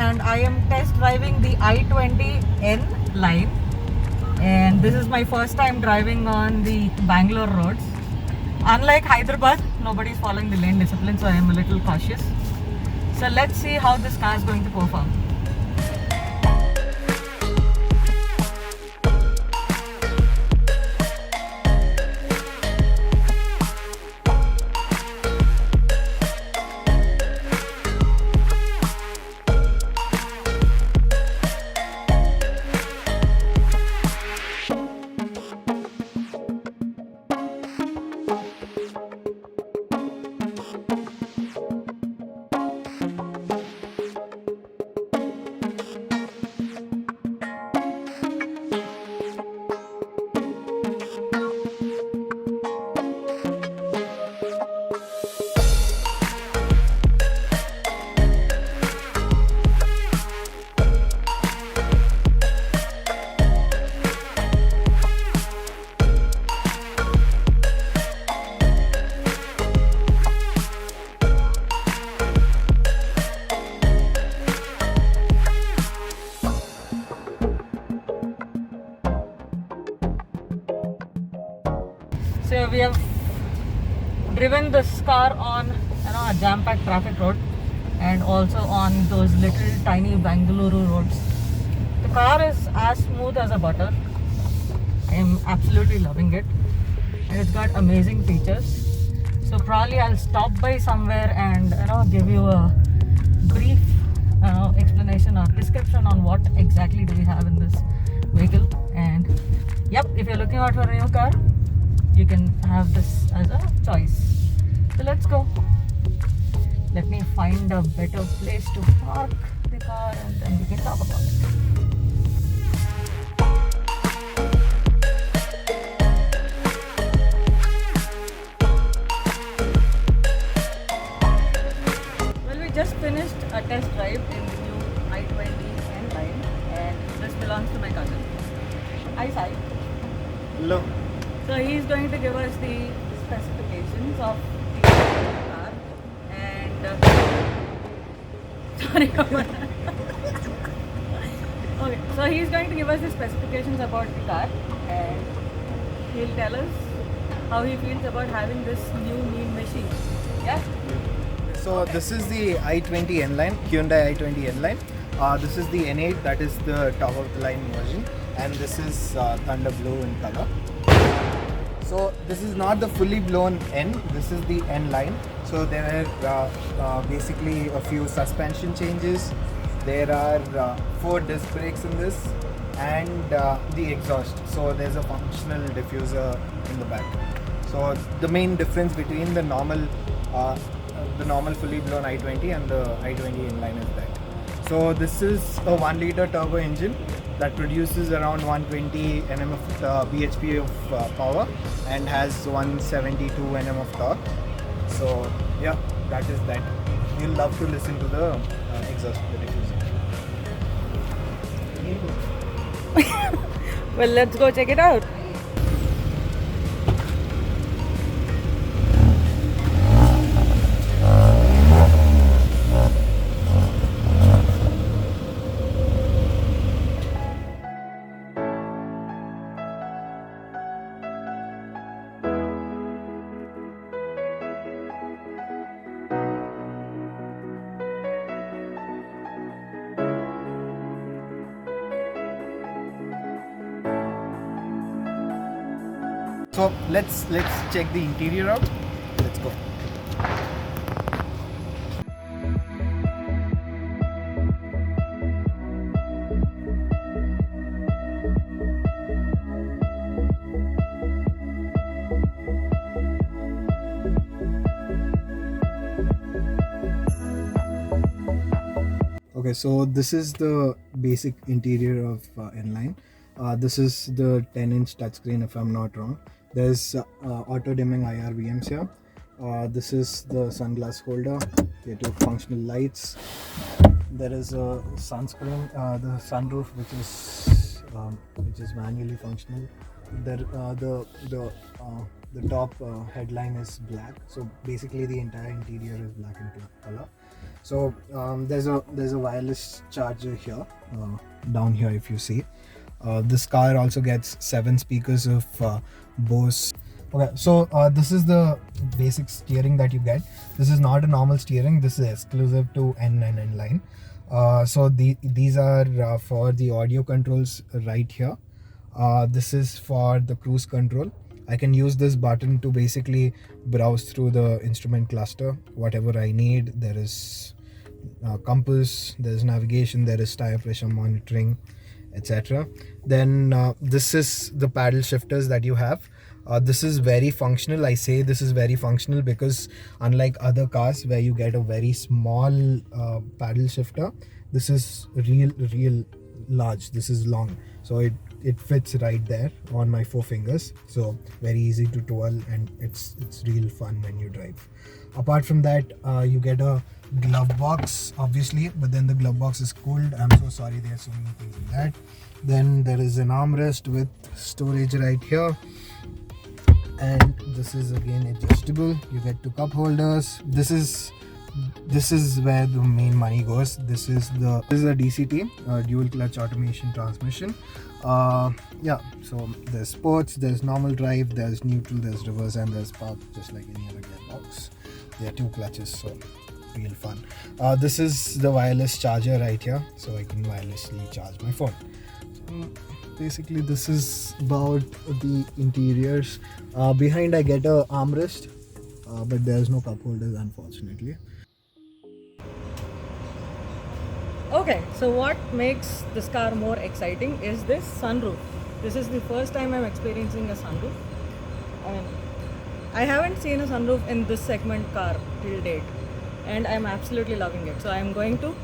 and I am test driving the I-20N line, and this is my first time driving on the Bangalore roads. Unlike Hyderabad, nobody is following the lane discipline, so I am a little cautious. So let's see how this car is going to perform. So we have driven this car on a jam-packed traffic road and also on those little tiny Bangalore roads. The car is as smooth as a butter. I am absolutely loving it, and it's got amazing features. So probably I'll stop by somewhere and give you a brief explanation or description on what exactly do we have in this vehicle. And yep, if you're looking out for a new car, you can have this as a choice. So let's go. Let me find a better place to park the car and then we can talk about it. Well, we just finished a test drive in the new I-20N line, and this belongs to my cousin. Hi, Sai. Hello. So he is going to give us the specifications of the car and sorry. Okay, so he is going to give us the specifications about the car, and he'll tell us how he feels about having this new mean machine. Yeah. So this is the i20 N-Line, Hyundai i20 N-Line. This is the N8, that is the top of the line version, and this is Thunder Blue in color. So this is not the fully blown N, this is the N-Line. So there are basically a few suspension changes. There are 4 disc brakes in this, and the exhaust. So there's a functional diffuser in the back. So the main difference between the normal fully blown i20 and the i20 N-Line is that. So this is a 1 liter turbo engine that produces around 120 Nm of bhp of power and has 172 Nm of torque. So yeah, that is that. You'll love to listen to the exhaust of the diffuser. Well, let's go check it out. So let's check the interior out. Let's go. Okay, so this is the basic interior of N-Line. This is the 10-inch touchscreen, if I'm not wrong. There's auto dimming IRVMs here. This is the sunglass holder. There are 2 functional lights. There is a sunscreen, the sunroof, which is manually functional. The top headline is black. So basically, the entire interior is black in color. So there's a wireless charger here, down here if you see. This car also gets 7 speakers of Bose. Okay, so this is the basic steering that you get. This is not a normal steering. This is exclusive to N and N line. So these are for the audio controls right here. This is for the cruise control. I can use this button to basically browse through the instrument cluster, whatever I need. There is compass, there is navigation, there is tire pressure monitoring, etc. Then this is the paddle shifters that you have. This is very functional. I say this is very functional because unlike other cars where you get a very small paddle shifter, this is real large. This is long, so it fits right there on my 4 fingers, so very easy to twirl, and it's real fun when you drive. Apart from that, you get a glove box obviously, but then the glove box is cooled. I'm so sorry, there's so many things in that. Then there is an armrest with storage right here, and this is again adjustable. You get 2 cup holders. This is where the main money goes. This is a DCT, dual clutch automation transmission. Yeah, so there's sports, there's normal drive, there's neutral, there's reverse, and there's park, just like any other gearbox. There are 2 clutches, so real fun. This is the wireless charger right here, so I can wirelessly charge my phone. So basically this is about the interiors. Behind I get a armrest, but there's no cup holders unfortunately. Okay, so what makes this car more exciting is this sunroof. This is the first time I'm experiencing a sunroof. I mean, I haven't seen a sunroof in this segment car till date, and I'm absolutely loving it. So I'm going to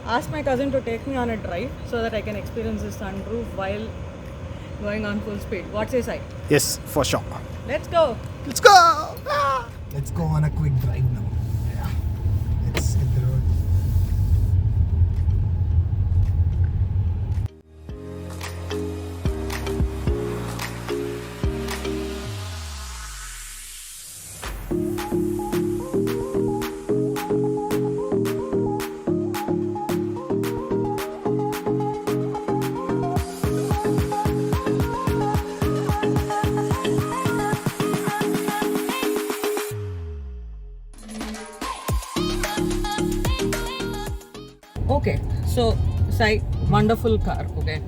ask my cousin to take me on a drive so that I can experience this sunroof while going on full speed. What says I? Yes, for sure. Let's go! Let's go! Ah! Let's go on a quick drive now. Yeah. Let's hit the road. Okay, so Sai, wonderful car. Okay,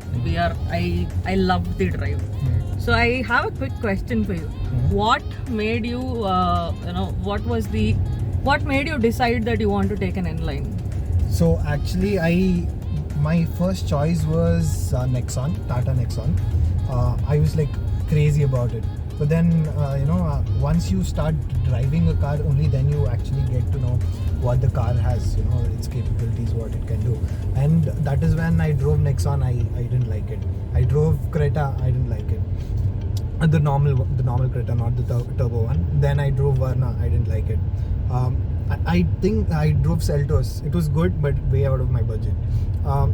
I love the drive. So I have a quick question for you. What made you, what made you decide that you want to take an N-line? So actually, my first choice was Nexon, Tata Nexon. I was like crazy about it. But then, once you start driving a car, only then you actually get to know what the car has, its capabilities, what it can do. And that is when I drove Nexon, I didn't like it. I drove Creta, I didn't like it. The normal Creta, not the turbo one. Then I drove Verna, I didn't like it. I think I drove Seltos. It was good, but way out of my budget.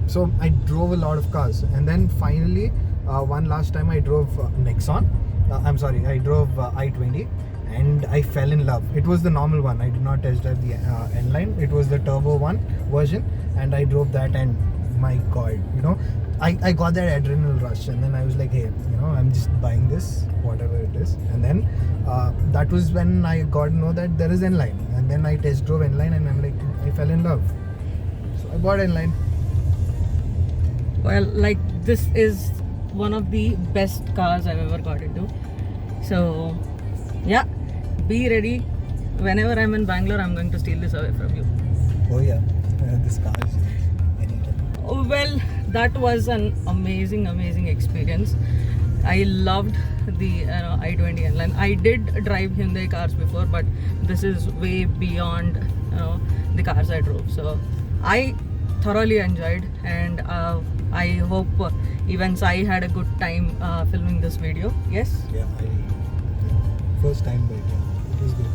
So I drove a lot of cars, and then finally, one last time I drove Nexon. I drove i20, and I fell in love. It was the normal one. I did not test drive the N-Line. It was the turbo one version, and I drove that, and my God, I got that adrenaline rush, and then I was like, hey, I'm just buying this, whatever it is. And then that was when I got to know that there is N-Line, and then I test drove N-Line, and I'm like, I fell in love. So I bought N-Line. Well, like, this is one of the best cars I've ever got into. So yeah, be ready. Whenever I'm in Bangalore, I'm going to steal this away from you. Oh yeah, this car is anytime. Oh, well, that was an amazing experience. I loved the i20 N-Line. I did drive Hyundai cars before, but this is way beyond the cars I drove. So I thoroughly enjoyed, and I hope even Sai had a good time filming this video. Yes? Yeah, first time, but it was good.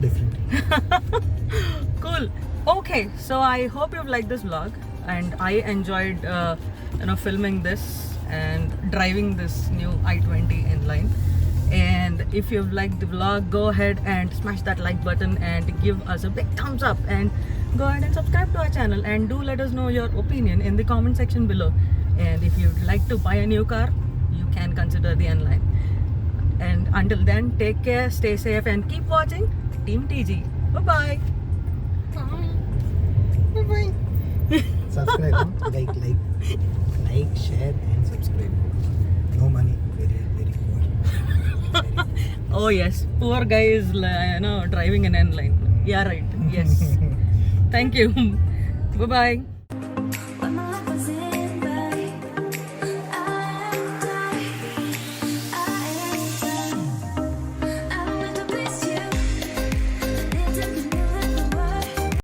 Different. Cool. Okay, so I hope you've liked this vlog, and I enjoyed filming this and driving this new i20 N-Line. And if you've liked the vlog, go ahead and smash that like button and give us a big thumbs up, and go ahead and subscribe to our channel, and do let us know your opinion in the comment section below. And if you'd like to buy a new car, you can consider the N-Line. And until then, take care, stay safe, and keep watching Team TG. Bye-bye. Bye-bye. Subscribe, huh? like, share, and subscribe. No money, very, very poor. Oh yes, poor guy is driving an N-Line. Yeah, right. Yes. Thank you. Bye-bye.